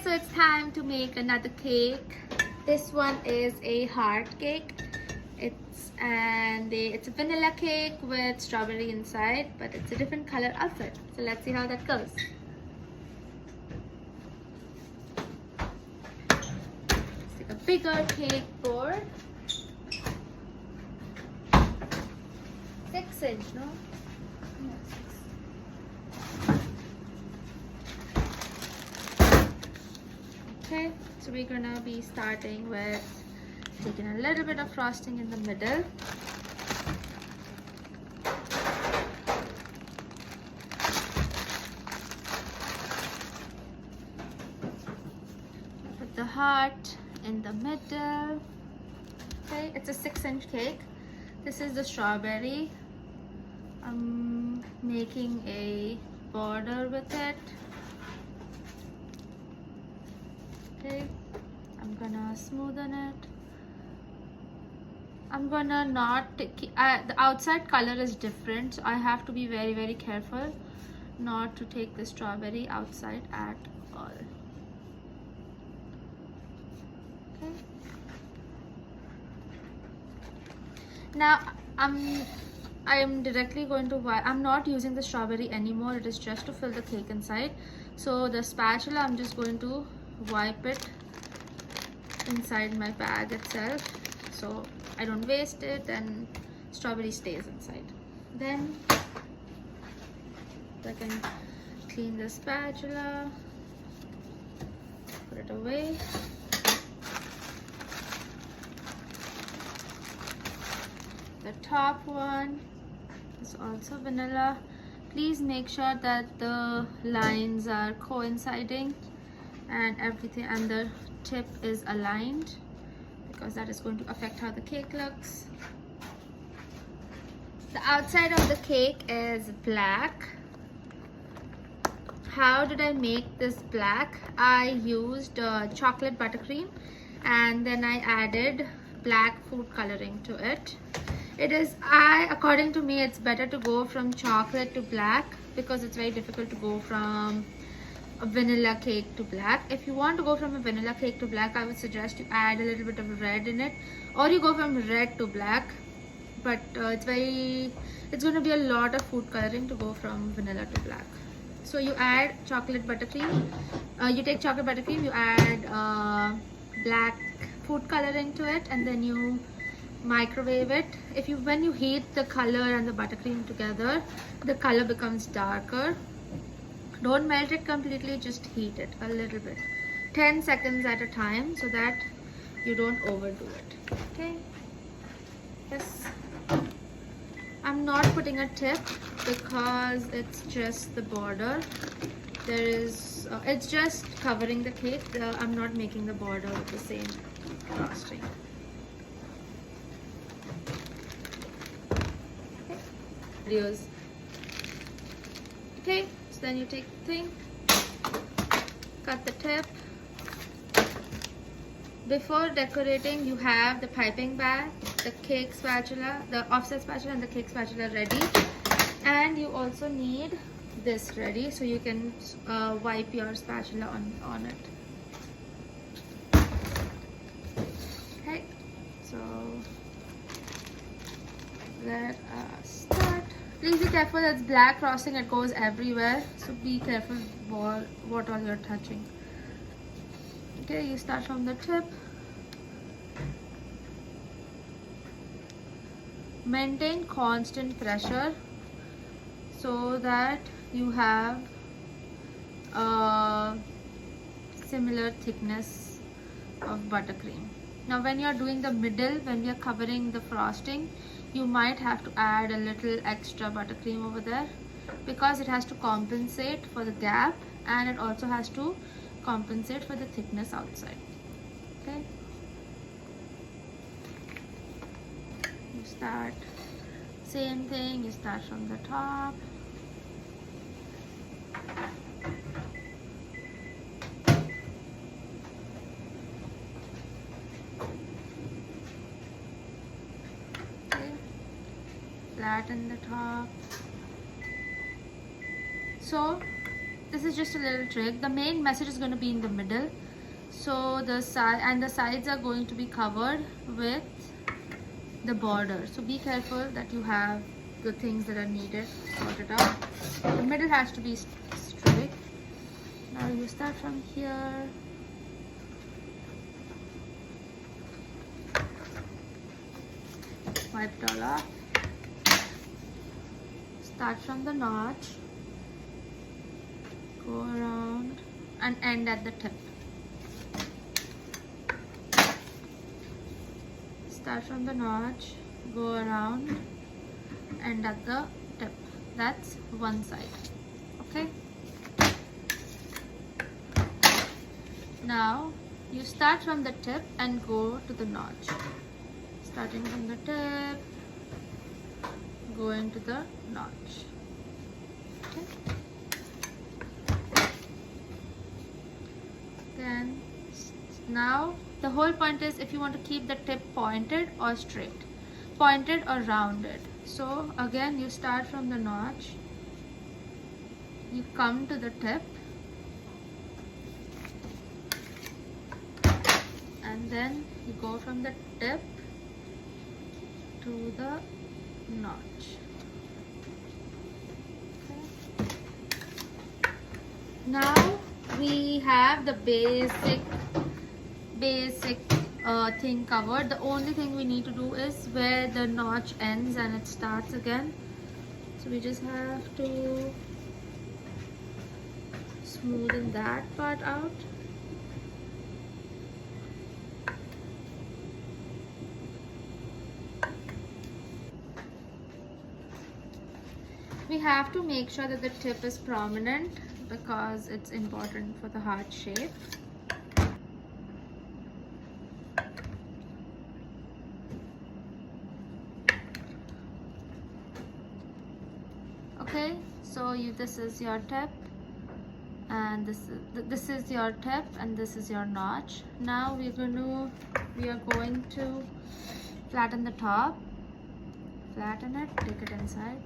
So it's time to make another cake. This one is a heart cake. It's a vanilla cake with strawberry inside, but it's a different color outside. So let's see how that goes. Let's take a bigger cake board. 6-inch, no? Okay, so we're gonna be starting with taking a little bit of frosting in the middle. Put the heart in the middle. Okay, it's a 6-inch cake. This is the strawberry. I'm making a border with it. Okay, I'm gonna smoothen it. I'm gonna not the outside color is different, so I have to be very careful not to take the strawberry outside at all. Okay, now I am directly going to I'm not using the strawberry anymore. It is just to fill the cake inside. So the spatula, I'm just going to wipe it inside my bag itself, so I don't waste it and strawberry stays inside. Then I can clean the spatula, put it away. The top one is also vanilla. Please make sure that the lines are coinciding and everything, and the tip is aligned, because that is going to affect how the cake looks. The outside of the cake is black. How did I make this black? I used chocolate buttercream and then I added black food coloring to it. According to me, it's better to go from chocolate to black because it's very difficult to go from a vanilla cake to black. If you want to go from a vanilla cake to black, I would suggest you add a little bit of red in it, or you go from red to black. But it's going to be a lot of food coloring to go from vanilla to black. So you add chocolate buttercream. You take chocolate buttercream, you add black food coloring to it, and then you microwave it. When you heat the color and the buttercream together, the color becomes darker. Don't melt it completely, just heat it a little bit, 10 seconds at a time, so that you don't overdo it. Okay, yes, I'm not putting a tip because it's just the border. It's just covering the cake. I'm not making the border with the same frosting. Videos. Okay, so then you take the thing, cut the tip. Before decorating, you have the piping bag, the cake spatula, the offset spatula and the cake spatula ready, and you also need this ready so you can wipe your spatula on it. Okay, so let us start. Please be careful, it's black frosting, it goes everywhere, so be careful what all you're touching. Okay, you start from the tip. Maintain constant pressure so that you have a similar thickness of buttercream. Now when you're doing the middle, when we are covering the frosting, you might have to add a little extra buttercream over there, because it has to compensate for the gap and it also has to compensate for the thickness outside. Okay, you start same thing, you start from the top. Flatten the top. So this is just a little trick. The main message is going to be in the middle, so the side and the sides are going to be covered with the border. So be careful that you have the things that are needed sorted out. The middle has to be straight. Now you start from here. Wipe it all off. Start from the notch, go around and end at the tip. Start from the notch, go around, end at the tip. That's one side. Okay. Now you start from the tip and go to the notch. Starting from the tip, going to the notch. Okay. Then now the whole point is if you want to keep the tip pointed or straight, pointed or rounded. So again, you start from the notch, you come to the tip, and then you go from the tip to the notch. Okay. Now we have the basic thing covered. The only thing we need to do is where the notch ends and it starts again. So we just have to smoothen that part out. We have to make sure that the tip is prominent because it's important for the heart shape. Okay, so this is your tip, and this is your tip, and this is your notch. Now we are going to flatten the top, flatten it, take it inside.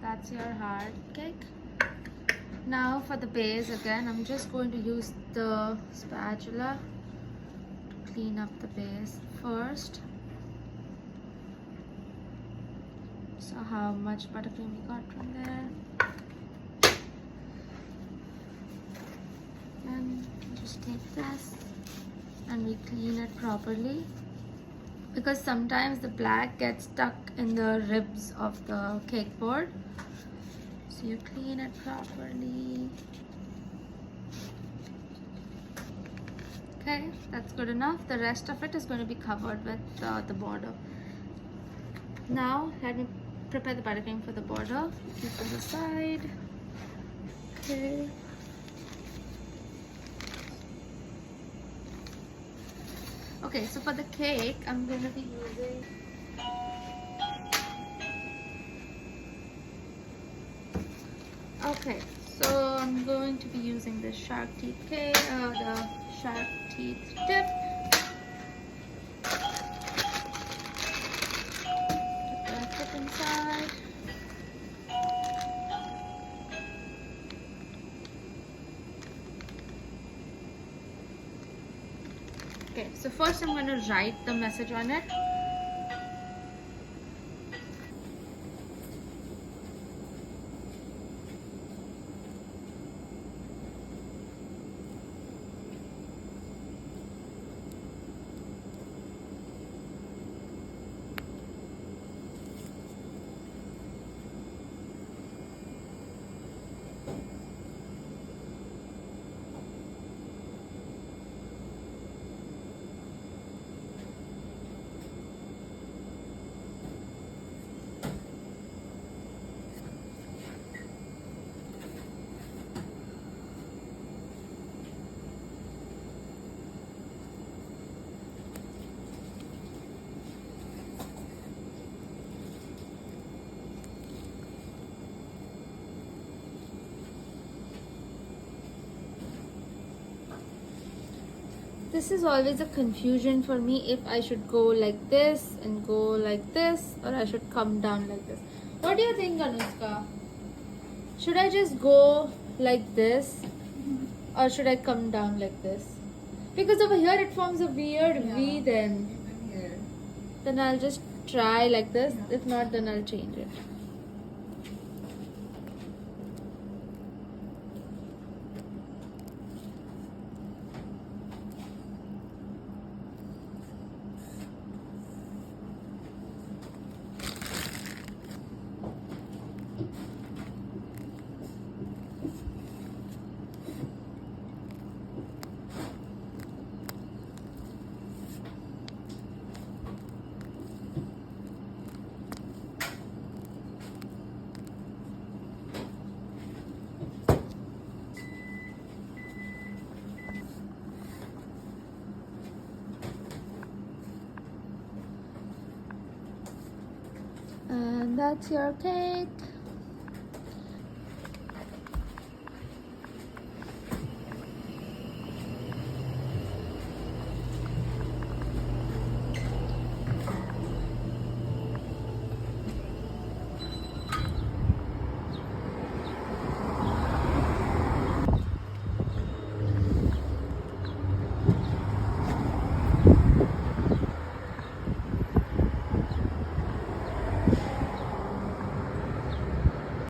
That's your heart cake. Now for the base, again I'm just going to use the spatula to clean up the base first. So how much buttercream we got from there, and just take this and we clean it properly, because sometimes the black gets stuck in the ribs of the cake board. So you clean it properly. Okay, that's good enough. The rest of it is going to be covered with the border. Now let me prepare the buttercream for the border. Keep this aside. Okay. Okay, so for the cake, I'm going to be using I'm going to be using the shark teeth cake, the shark teeth tip. Put the tip inside. Okay, so first I'm going to write the message on it. This is always a confusion for me if I should go like this and go like this, or I should come down like this. What do you think, Anushka? Should I just go like this, or should I come down like this? Because over here it forms a weird V then. Even here. Then I'll just try like this. If not, then I'll change it. And that's your cake.